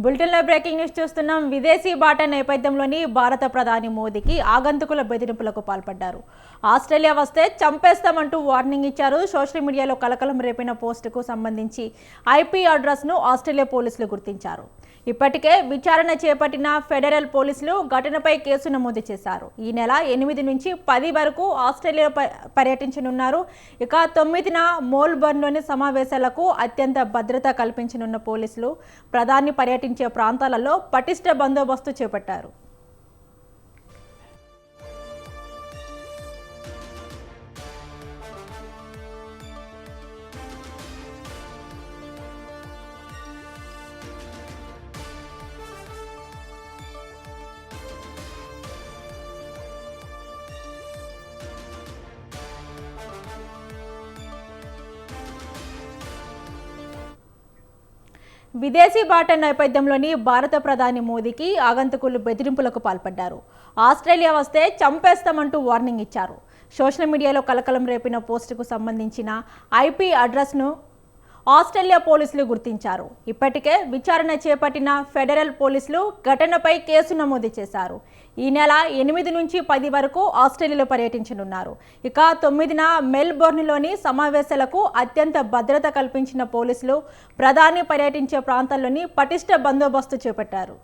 బులెటిన్లో breaking news చూస్తున్నాం. విదేశీ బాట నేపథ్యంలోని భారత ప్రధాని మోదీకి ఆగంతుకుల బెదిరింపులకు పాల్పడ్డారు. ఆస్ట్రేలియా వస్తే చంపేస్తామంటూ వార్నింగ్ ఇచ్చారు. సోషల్ మీడియాలో కలకలం రేపిన పోస్టుకు సంబంధించి ఐపీ అడ్రస్ను ఆస్ట్రేలియా పోలీసులు గుర్తించారు. ఇప్పటికే విచారణ చేపట్టిన ఫెడరల్ పోలీసులు ఘటనపై కేసు నమోదు చేశారు. ఈ నెల 8 నుంచి 10 వరకు ఆస్ట్రేలియా పర్యటించనున్నారు. ఇక 9న మెల్బోర్న్లోని సమావేశాలకు అత్యంత భద్రత కల్పించనున్న పోలీసులు ప్రధాని పర్యటించే ప్రాంతాలలో పటిష్ట బందోబస్తు చేపట్టారు. విదేశీ బాట నేపథ్యంలోని భారత ప్రధాని మోదీకి ఆగంతుకులు బెదిరింపులకు పాల్పడ్డారు. ఆస్ట్రేలియా వస్తే చంపేస్తామంటూ వార్నింగ్ ఇచ్చారు. సోషల్ మీడియాలో కలకలం రేపిన పోస్టుకు సంబంధించిన ఐపీ అడ్రస్ను ఆస్ట్రేలియా పోలీసులు గుర్తించారు. ఇప్పటికే విచారణ చేపట్టిన ఫెడరల్ పోలీసులు ఘటనపై కేసు నమోదు చేశారు. ఈ నెల 8 నుంచి 10 వరకు ఆస్ట్రేలియాలో పర్యటించనున్నారు. ఇక 9న మెల్బోర్న్లోని సమావేశాలకు అత్యంత భద్రత కల్పించిన పోలీసులు ప్రధాని పర్యటించే ప్రాంతాల్లోని పటిష్ట బందోబస్తు చేపట్టారు.